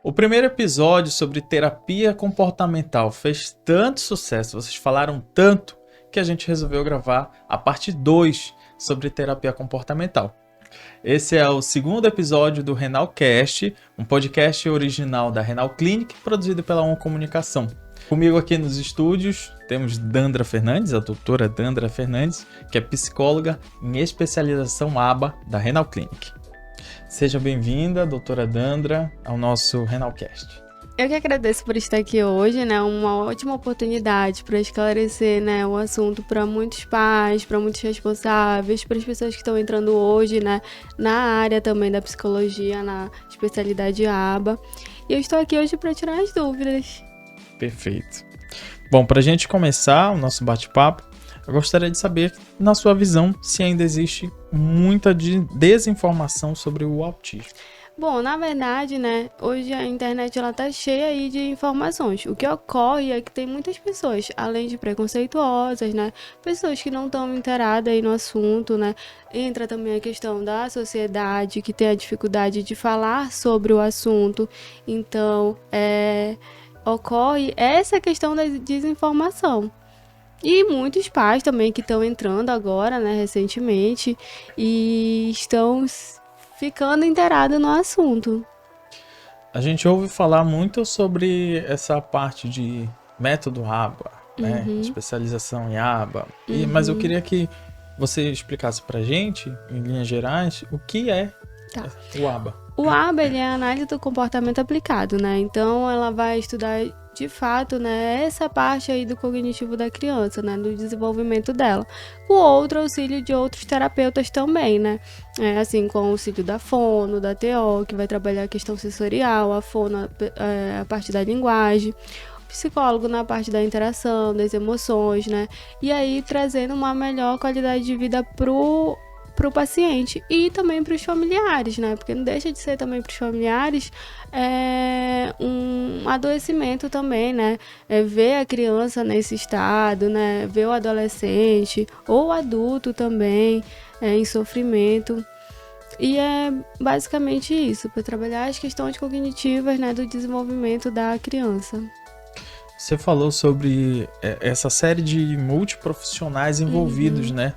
O primeiro episódio sobre terapia comportamental fez tanto sucesso, vocês falaram tanto, que a gente resolveu gravar a parte 2 sobre terapia comportamental. Esse é o segundo episódio do Renalcast, um podcast original da Renal Clinic, produzido pela ON Comunicação. Comigo aqui nos estúdios temos Dandra Fernandes, a doutora Dandra Fernandes, que é psicóloga em especialização ABA da Renal Clinic. Seja bem-vinda, doutora Dandra, ao nosso Renalcast. Eu que agradeço por estar aqui hoje, né? Uma ótima oportunidade para esclarecer, né, o assunto para muitos pais, para muitos responsáveis, para as pessoas que estão entrando hoje, né, na área também da psicologia, na especialidade ABA. E eu estou aqui hoje para tirar as dúvidas. Perfeito. Bom, para a gente começar o nosso bate-papo, eu gostaria de saber, na sua visão, se ainda existe muita desinformação sobre o autismo. Bom, na verdade, né, hoje a internet ela tá cheia aí de informações. O que ocorre é que tem muitas pessoas, além de preconceituosas, né, pessoas que não estão inteiradas aí no assunto, né, entra também a questão da sociedade que tem a dificuldade de falar sobre o assunto. Então, ocorre essa questão da desinformação. E muitos pais também que estão entrando agora, né, recentemente, e estão ficando inteirados no assunto. A gente ouve falar muito sobre essa parte de método ABA, né, especialização em ABA, mas eu queria que você explicasse pra gente, em linhas gerais, o que é o ABA. O ABA, ele é a análise do comportamento aplicado, né? Então, ela vai estudar, de fato, né, essa parte aí do cognitivo da criança, né, do desenvolvimento dela. Com outro auxílio de outros terapeutas também, né? Assim, com o auxílio da fono, da TO, que vai trabalhar a questão sensorial, a fono, a parte da linguagem. Psicólogo na parte da interação, das emoções, né? E aí, trazendo uma melhor qualidade de vida pro paciente e também para os familiares, né? Porque não deixa de ser também para os familiares um adoecimento também, né? Ver a criança nesse estado, né? Ver o adolescente ou o adulto também em sofrimento. E é basicamente isso, para trabalhar as questões cognitivas, né, do desenvolvimento da criança. Você falou sobre essa série de multiprofissionais envolvidos, né?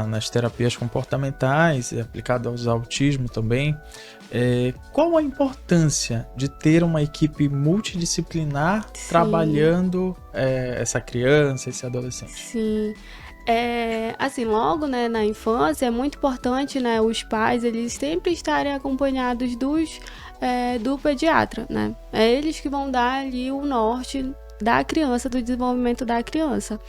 Nas terapias comportamentais, aplicado aos autismo também. Qual a importância de ter uma equipe multidisciplinar trabalhando essa criança, esse adolescente? Sim. Assim, logo, né, na infância, é muito importante, né, os pais, eles sempre estarem acompanhados do pediatra, né? É eles que vão dar ali o norte da criança, do desenvolvimento da criança.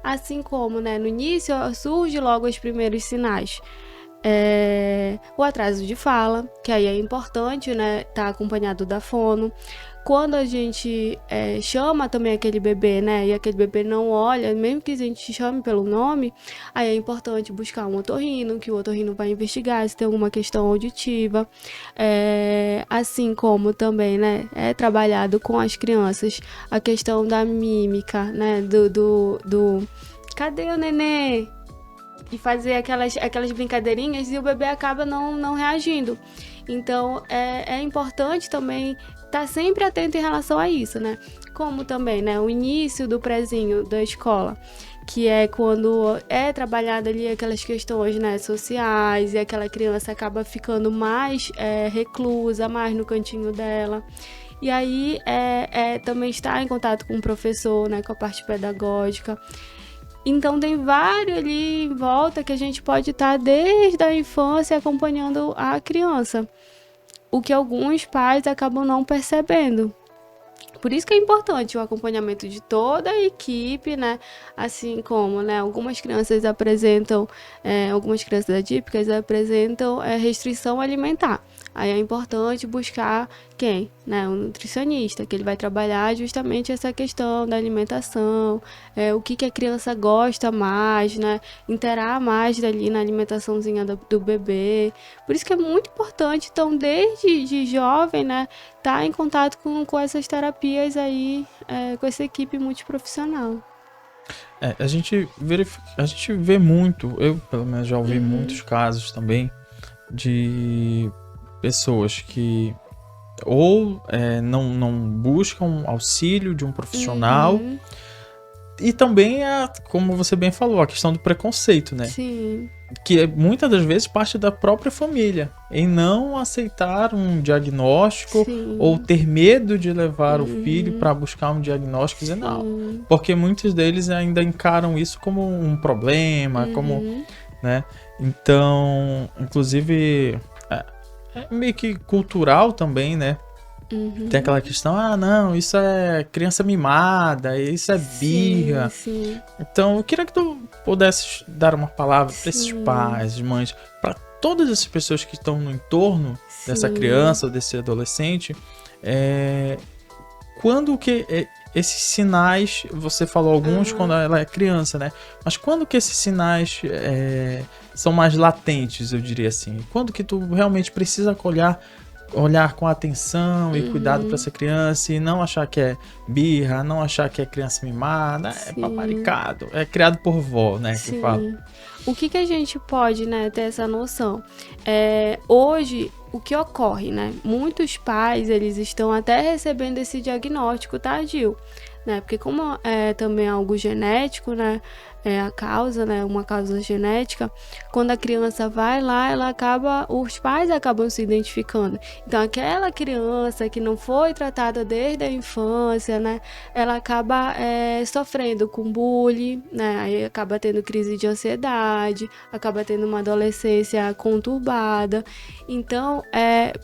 Assim como, né, no início surge logo os primeiros sinais. O atraso de fala, que aí é importante, né, tá acompanhado da fono. Quando a gente chama também aquele bebê, né, e aquele bebê não olha, mesmo que a gente chame pelo nome, aí é importante buscar um otorrino, que o otorrino vai investigar se tem alguma questão auditiva. Assim como também, né, é trabalhado com as crianças a questão da mímica, né, do cadê o nenê? E fazer aquelas brincadeirinhas e o bebê acaba não reagindo. Então, é importante também estar sempre atento em relação a isso, né? Como também, né, o início do prezinho da escola, que é quando é trabalhada ali aquelas questões, né, sociais, e aquela criança acaba ficando mais reclusa, mais no cantinho dela. E aí, também estar em contato com o professor, né, com a parte pedagógica. Então, tem vários ali em volta que a gente pode estar desde a infância acompanhando a criança. O que alguns pais acabam não percebendo. Por isso que é importante o acompanhamento de toda a equipe, né? Assim como, né, algumas crianças atípicas apresentam restrição alimentar. Aí é importante buscar quem? Né, um nutricionista, que ele vai trabalhar justamente essa questão da alimentação, o que a criança gosta mais, né? Interar mais ali na alimentaçãozinha do bebê. Por isso que é muito importante, então, desde jovem, né, tá em contato com essas terapias aí, com essa equipe multiprofissional. A gente vê muito, eu pelo menos já ouvi muitos casos também de pessoas que ou não buscam auxílio de um profissional. E também, como você bem falou, a questão do preconceito, né? Sim. Que muitas das vezes parte da própria família, em não aceitar um diagnóstico. Sim. Ou ter medo de levar o filho para buscar um diagnóstico e dizer não. Porque muitos deles ainda encaram isso como um problema, como, né? Então, inclusive, é meio que cultural também, né? Tem aquela questão, não, isso é criança mimada, isso é birra. Sim. Então, eu queria que tu pudesses dar uma palavra para esses pais, mães, para todas essas pessoas que estão no entorno dessa criança ou desse adolescente. Quando que esses sinais, você falou alguns quando ela é criança, né? Mas quando que esses sinais são mais latentes, eu diria assim? Quando que tu realmente precisa olhar com atenção e cuidado para essa criança e não achar que é birra, não achar que é criança mimada, é paparicado, é criado por vó, né? Que fala. O que a gente pode, né, ter essa noção? Hoje, o que ocorre, né? Muitos pais, eles estão até recebendo esse diagnóstico tardio, né? Porque como é também algo genético, né? A causa, né? Uma causa genética. Quando a criança vai lá, os pais acabam se identificando. Então, aquela criança que não foi tratada desde a infância, né? Ela acaba sofrendo com bullying, né? Aí acaba tendo crise de ansiedade, acaba tendo uma adolescência conturbada. Então,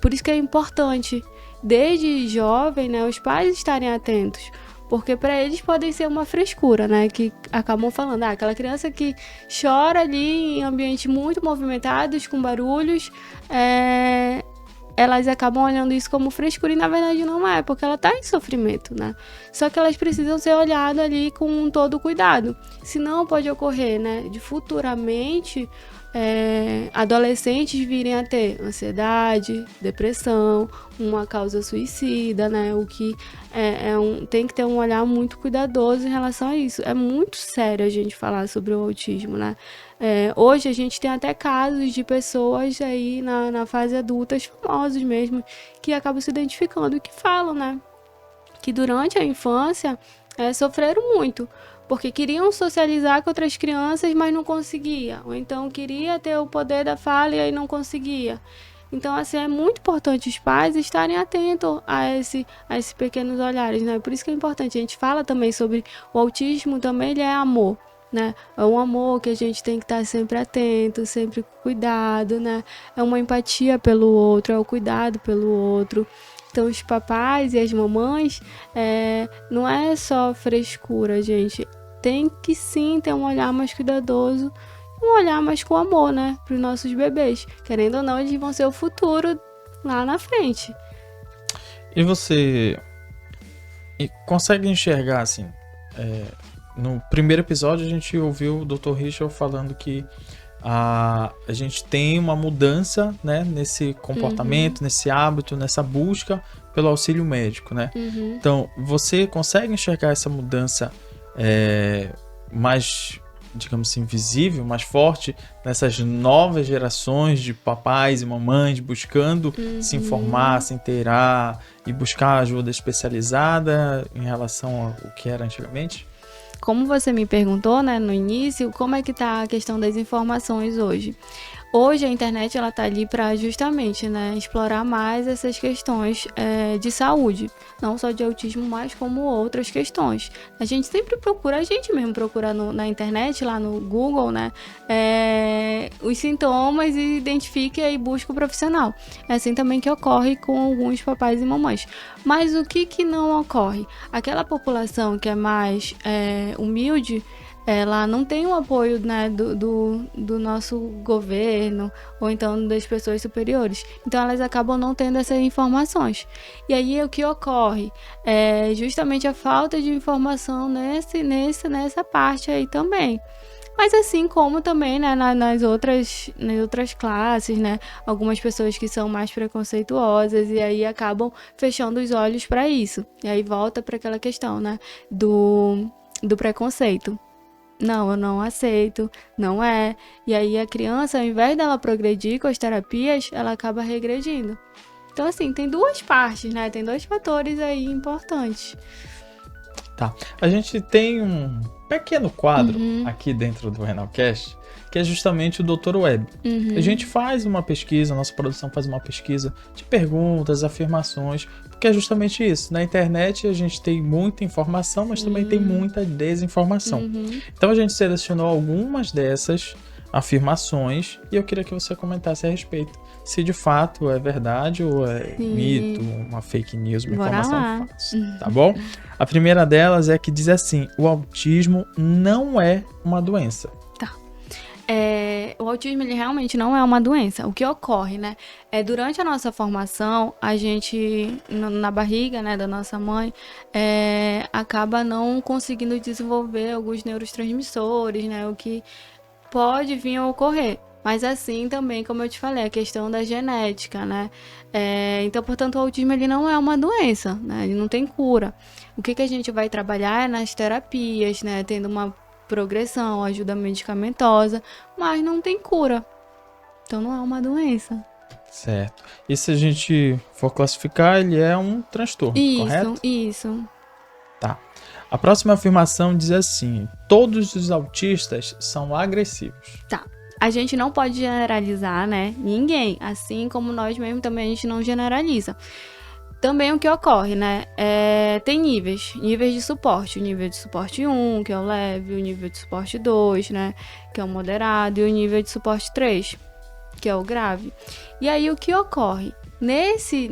por isso que é importante, desde jovem, né? Os pais estarem atentos. Porque para eles podem ser uma frescura, né? Que acabam falando, aquela criança que chora ali em ambientes muito movimentados, com barulhos, elas acabam olhando isso como frescura e na verdade não é, porque ela está em sofrimento, né? Só que elas precisam ser olhadas ali com todo cuidado. Senão pode ocorrer, né? De futuramente adolescentes virem a ter ansiedade, depressão, uma causa suicida, né? O que tem que ter um olhar muito cuidadoso em relação a isso. É muito sério a gente falar sobre o autismo, né? Hoje a gente tem até casos de pessoas aí na fase adultas, famosos mesmo, que acabam se identificando e que falam, né? Que durante a infância sofreram muito. Porque queriam socializar com outras crianças, mas não conseguia. Ou então queria ter o poder da fala e aí não conseguia. Então, assim, é muito importante os pais estarem atentos a esses pequenos olhares, né? Por isso que é importante. A gente fala também sobre o autismo, também ele é amor, né? É um amor que a gente tem que estar sempre atento, sempre com cuidado, né? É uma empatia pelo outro, é o cuidado pelo outro. Então, os papais e as mamães, não é só frescura, gente. Tem que sim ter um olhar mais cuidadoso, um olhar mais com amor, né? Para os nossos bebês. Querendo ou não, eles vão ser o futuro lá na frente. E você consegue enxergar, assim, no primeiro episódio a gente ouviu o Dr. Richard falando que a gente tem uma mudança, né, nesse comportamento, nesse hábito, nessa busca pelo auxílio médico, né? Então, você consegue enxergar essa mudança mais, digamos assim, visível, mais forte nessas novas gerações de papais e mamães buscando se informar, se inteirar e buscar ajuda especializada em relação ao que era antigamente? Como você me perguntou, né, no início, como é que tá a questão das informações hoje? Hoje a internet ela tá ali para justamente, né, explorar mais essas questões de saúde, não só de autismo, mas como outras questões. A gente sempre procura, a gente mesmo procura na internet, lá no Google, né, os sintomas e identifica e busca o profissional. É assim também que ocorre com alguns papais e mamães. Mas o que não ocorre? Aquela população que é mais humilde, ela não tem o apoio, né, do nosso governo ou então das pessoas superiores. Então elas acabam não tendo essas informações. E aí o que ocorre? É justamente a falta de informação nessa parte aí também. Mas assim como também, né, nas outras classes, né, algumas pessoas que são mais preconceituosas e aí acabam fechando os olhos para isso. E aí volta para aquela questão, né, do preconceito. Não, eu não aceito, não é. E aí a criança, ao invés dela progredir com as terapias, ela acaba regredindo. Então, assim, tem duas partes, né? Tem dois fatores aí importantes. Tá. A gente tem um pequeno quadro aqui dentro do Renalcast, que é justamente o Dr. Web. A gente faz uma pesquisa, a nossa produção faz uma pesquisa de perguntas, afirmações, porque é justamente isso. Na internet a gente tem muita informação, mas também tem muita desinformação. Então a gente selecionou algumas dessas afirmações e eu queria que você comentasse a respeito. Se de fato é verdade ou é mito, uma fake news, uma informação falsa, tá bom? A primeira delas é que diz assim: o autismo não é uma doença. Tá. O autismo, ele realmente não é uma doença. O que ocorre, né? Durante a nossa formação, a gente, na barriga, né, da nossa mãe, acaba não conseguindo desenvolver alguns neurotransmissores, né? O que pode vir a ocorrer. Mas assim também, como eu te falei, a questão da genética, né? Então, portanto, o autismo ele não é uma doença, né? Ele não tem cura. O que a gente vai trabalhar é nas terapias, né? Tendo uma progressão, ajuda medicamentosa, mas não tem cura. Então, não é uma doença. Certo. E se a gente for classificar, ele é um transtorno, correto? Isso. Tá. A próxima afirmação diz assim: todos os autistas são agressivos. Tá. A gente não pode generalizar, né? Ninguém. Assim como nós mesmos também a gente não generaliza. Também o que ocorre, né? Tem níveis de suporte. O nível de suporte 1, que é o leve, o nível de suporte 2, né? Que é o moderado, e o nível de suporte 3, que é o grave. E aí o que ocorre? Nesse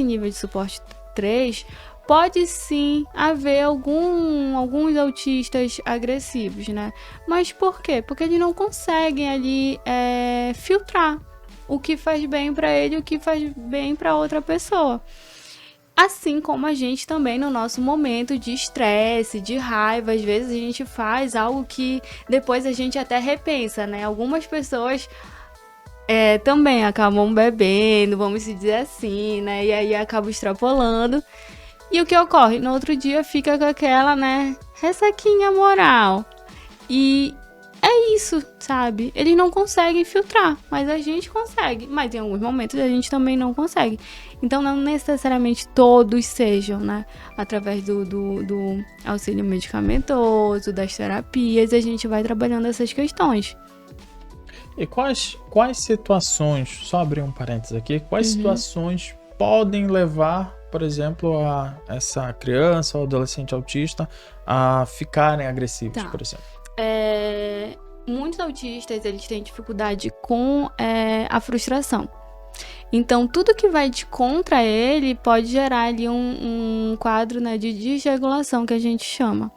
nível de suporte 3, pode sim haver alguns autistas agressivos, né? Mas por quê? Porque eles não conseguem ali filtrar o que faz bem para ele e o que faz bem para outra pessoa. Assim como a gente também no nosso momento de estresse, de raiva, às vezes a gente faz algo que depois a gente até repensa, né? Algumas pessoas também acabam bebendo, vamos dizer assim, né? E aí acabam extrapolando. E o que ocorre? No outro dia fica com aquela, né, ressaquinha moral. E é isso, sabe? Eles não conseguem filtrar, mas a gente consegue. Mas em alguns momentos a gente também não consegue. Então não necessariamente todos sejam, né? Através do auxílio medicamentoso, das terapias, a gente vai trabalhando essas questões. E quais situações, só abrir um parênteses aqui, quais situações podem levar, por exemplo, a essa criança ou adolescente autista a ficarem agressivos, por exemplo? Muitos autistas, eles têm dificuldade com a frustração. Então, tudo que vai de contra ele pode gerar ali um quadro, né, de desregulação, que a gente chama.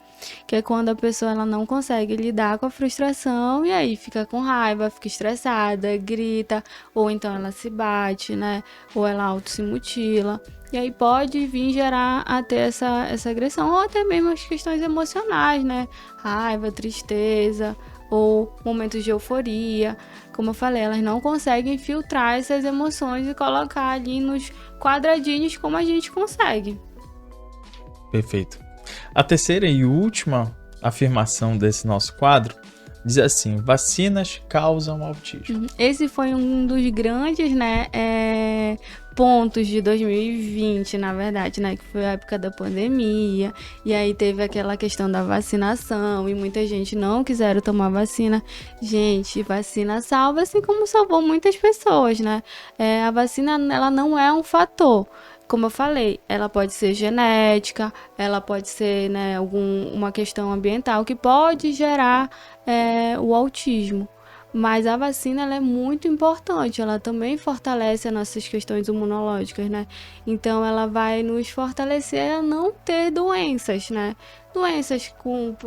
Que é quando a pessoa ela não consegue lidar com a frustração e aí fica com raiva, fica estressada, grita, ou então ela se bate, né? Ou ela auto se mutila. E aí pode vir gerar até essa agressão, ou até mesmo as questões emocionais, né? Raiva, tristeza, ou momentos de euforia. Como eu falei, elas não conseguem filtrar essas emoções e colocar ali nos quadradinhos como a gente consegue. Perfeito. A terceira e última afirmação desse nosso quadro diz assim: vacinas causam autismo. Esse foi um dos grandes, né, pontos de 2020, na verdade, né, que foi a época da pandemia, e aí teve aquela questão da vacinação, e muita gente não quiseram tomar vacina. Gente, vacina salva, assim como salvou muitas pessoas, né? A vacina, ela não é um fator. Como eu falei, ela pode ser genética, ela pode ser, né, uma questão ambiental que pode gerar o autismo. Mas a vacina ela é muito importante, ela também fortalece as nossas questões imunológicas, né? Então ela vai nos fortalecer a não ter doenças, né? Doenças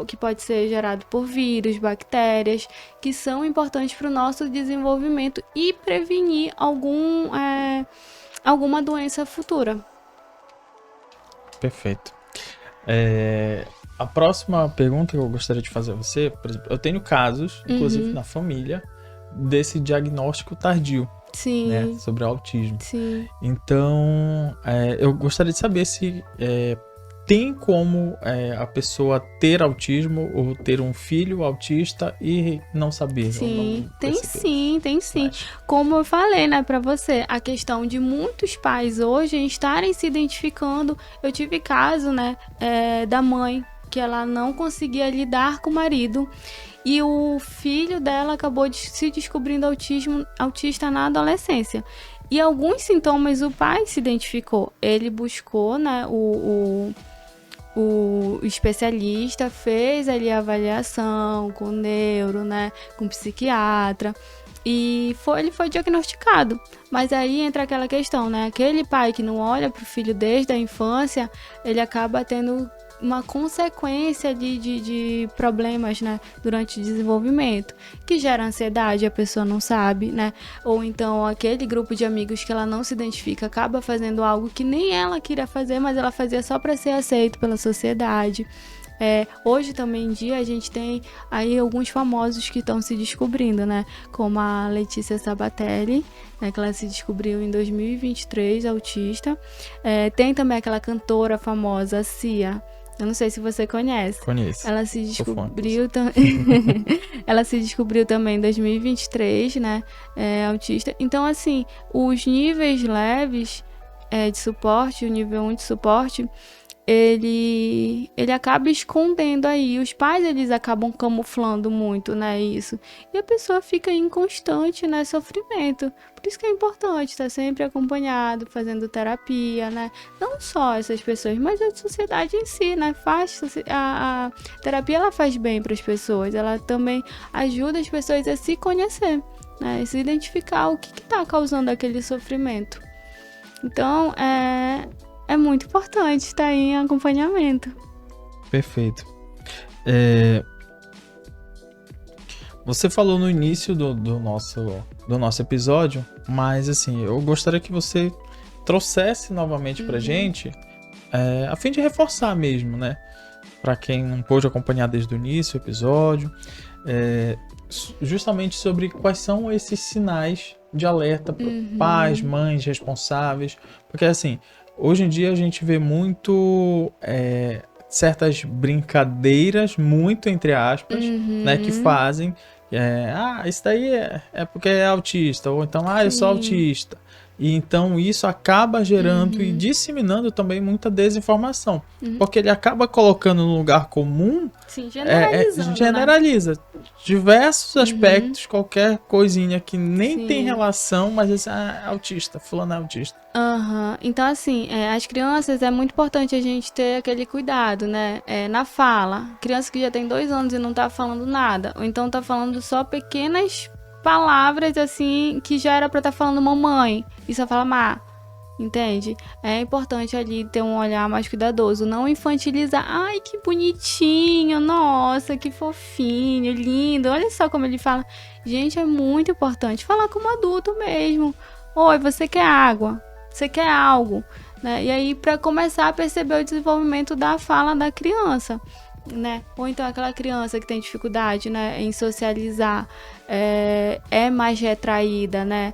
que pode ser gerado por vírus, bactérias, que são importantes para o nosso desenvolvimento e prevenir alguma doença futura. Perfeito. A próxima pergunta que eu gostaria de fazer a você, por exemplo, eu tenho casos, inclusive na família, desse diagnóstico tardio, Sim. Né, sobre autismo. Sim. Então, eu gostaria de saber se tem como a pessoa ter autismo ou ter um filho autista e não saber? Sim, não tem perceber? sim, tem sim. Mas, Como eu falei, né, pra você, a questão de muitos pais hoje em estarem se identificando. Eu tive caso, né, da mãe, que ela não conseguia lidar com o marido. E o filho dela acabou se descobrindo autista na adolescência. E alguns sintomas o pai se identificou. Ele buscou, né, o especialista, fez ali a avaliação com o neuro, né, com o psiquiatra. E ele foi diagnosticado. Mas aí entra aquela questão, né? Aquele pai que não olha para o filho desde a infância, ele acaba tendo uma consequência de problemas, né, durante o desenvolvimento, que gera ansiedade, a pessoa não sabe, né, ou então aquele grupo de amigos que ela não se identifica acaba fazendo algo que nem ela queria fazer, mas ela fazia só para ser aceito pela sociedade. Hoje também em dia a gente tem aí alguns famosos que estão se descobrindo, né? Como a Letícia Sabatelli, né? Que ela se descobriu em 2023, autista. Tem também aquela cantora famosa, a Cia. Eu não sei se você conhece. Conheço. Ela se descobriu ela se descobriu também em 2023, né? Autista. Então, assim, os níveis leves de suporte, o nível 1 de suporte, ele acaba escondendo aí. Os pais, eles acabam camuflando muito, né, isso. E a pessoa fica em constante, né, sofrimento. Por isso que é importante estar sempre acompanhado, fazendo terapia, né. Não só essas pessoas, mas a sociedade em si, né. A terapia, ela faz bem para as pessoas. Ela também ajuda as pessoas a se conhecer, né, e se identificar o que está causando aquele sofrimento. Então, é muito importante estar em acompanhamento. Perfeito. Você falou no início do nosso episódio, mas assim, eu gostaria que você trouxesse novamente pra gente, a fim de reforçar mesmo, né? Pra quem não pôde acompanhar desde o início do episódio, justamente sobre quais são esses sinais de alerta para pais, mães, responsáveis, porque assim, hoje em dia a gente vê muito certas brincadeiras, muito entre aspas, né, que fazem. Isso daí é porque é autista, ou então, eu sou autista. E então isso acaba gerando e disseminando também muita desinformação. Porque ele acaba colocando no lugar comum, sim, generalizando, generaliza diversos aspectos, qualquer coisinha que nem tem relação, mas é autista, fulano é autista. Então, assim, as crianças, é muito importante a gente ter aquele cuidado, né? Na fala. Criança que já tem 2 anos e não tá falando nada, ou então tá falando só pequenas palavras, assim, que já era pra estar falando mamãe, e só fala má, entende? É importante ali ter um olhar mais cuidadoso, não infantilizar. Ai, que bonitinho, nossa, que fofinho, lindo, olha só como ele fala. Gente, é muito importante falar como adulto mesmo. Oi, você quer água? Você quer algo? Né? E aí, para começar a perceber o desenvolvimento da fala da criança, né? Ou então aquela criança que tem dificuldade, né, em socializar, é mais retraída, né?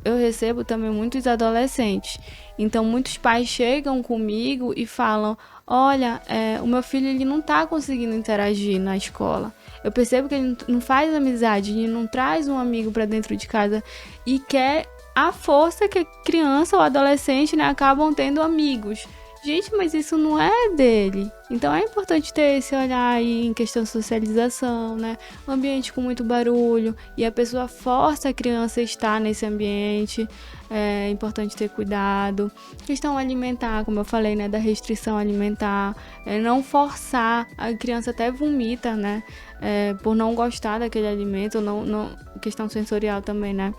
Eu recebo também muitos adolescentes. Então, muitos pais chegam comigo e falam: olha, o meu filho, ele não tá conseguindo interagir na escola. Eu percebo que ele não faz amizade, ele não traz um amigo para dentro de casa e quer a força que a criança ou adolescente, né, acabam tendo amigos. Gente, mas isso não é dele. Então é importante ter esse olhar aí em questão de socialização, né? Um ambiente com muito barulho e a pessoa força a criança a estar nesse ambiente. É importante ter cuidado. Questão alimentar, como eu falei, né? Da restrição alimentar. Não forçar. A criança até vomita, né? Por não gostar daquele alimento. Não, questão sensorial também, né?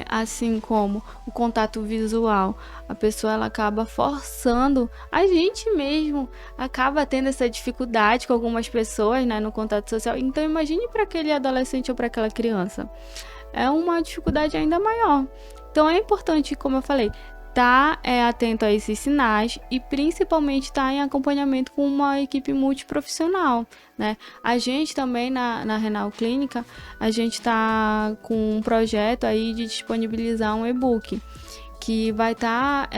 Assim como o contato visual, a pessoa, ela acaba forçando, a gente mesmo acaba tendo essa dificuldade com algumas pessoas, né, no contato social. Então imagine para aquele adolescente ou para aquela criança, é uma dificuldade ainda maior. Então é importante, como eu falei, estar atento a esses sinais e principalmente estar em acompanhamento com uma equipe multiprofissional, né? A gente também na Renal Clínica, a gente está com um projeto aí de disponibilizar um e-book que vai estar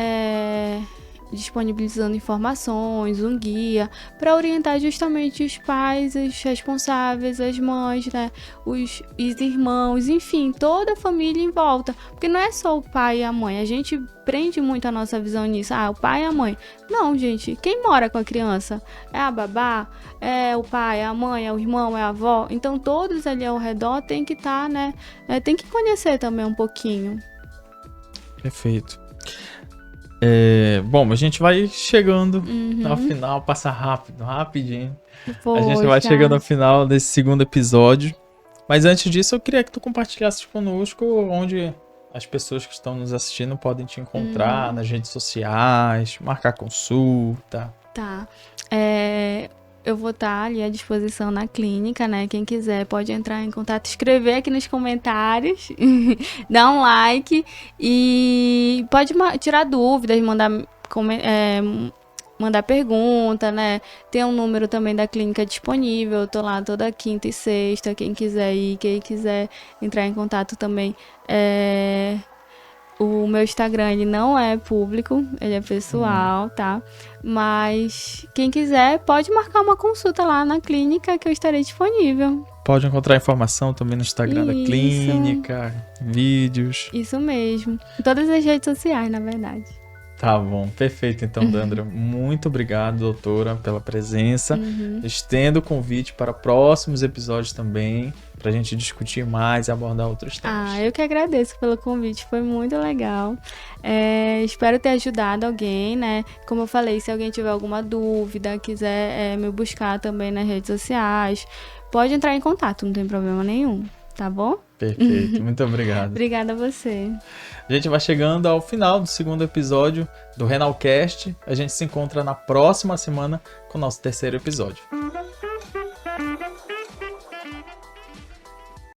disponibilizando informações, um guia, para orientar justamente os pais, os responsáveis, as mães, né, os irmãos, enfim, toda a família em volta. Porque não é só o pai e a mãe, a gente prende muito a nossa visão nisso. O pai e a mãe. Não, gente, quem mora com a criança? É a babá? É o pai, é a mãe, é o irmão, é a avó? Então todos ali ao redor tem que estar, né, tem que conhecer também um pouquinho. Perfeito. Bom, a gente vai chegando ao final, passa rápido, rapidinho. Poxa. A gente vai chegando ao final desse segundo episódio. Mas antes disso, eu queria que tu compartilhasses conosco onde as pessoas que estão nos assistindo podem te encontrar nas redes sociais, marcar consulta. Tá. Eu vou estar ali à disposição na clínica, né? Quem quiser pode entrar em contato, escrever aqui nos comentários, dar um like e pode tirar dúvidas, mandar pergunta, né? Tem um número também da clínica disponível, eu tô lá toda quinta e sexta, quem quiser ir, quem quiser entrar em contato também. O meu Instagram, ele não é público, ele é pessoal, tá? Mas quem quiser pode marcar uma consulta lá na clínica que eu estarei disponível. Pode encontrar informação também no Instagram da clínica, vídeos. Isso mesmo. Em todas as redes sociais, na verdade. Tá bom, perfeito então, Dandra. Muito obrigado, doutora, pela presença. Estendo o convite para próximos episódios também, pra gente discutir mais e abordar outros temas. Eu que agradeço pelo convite, foi muito legal. Espero ter ajudado alguém, né? Como eu falei, se alguém tiver alguma dúvida, quiser me buscar também nas redes sociais, pode entrar em contato, não tem problema nenhum, tá bom? Perfeito, muito obrigado. Obrigada a você. A gente vai chegando ao final do segundo episódio do Renalcast. A gente se encontra na próxima semana com o nosso terceiro episódio.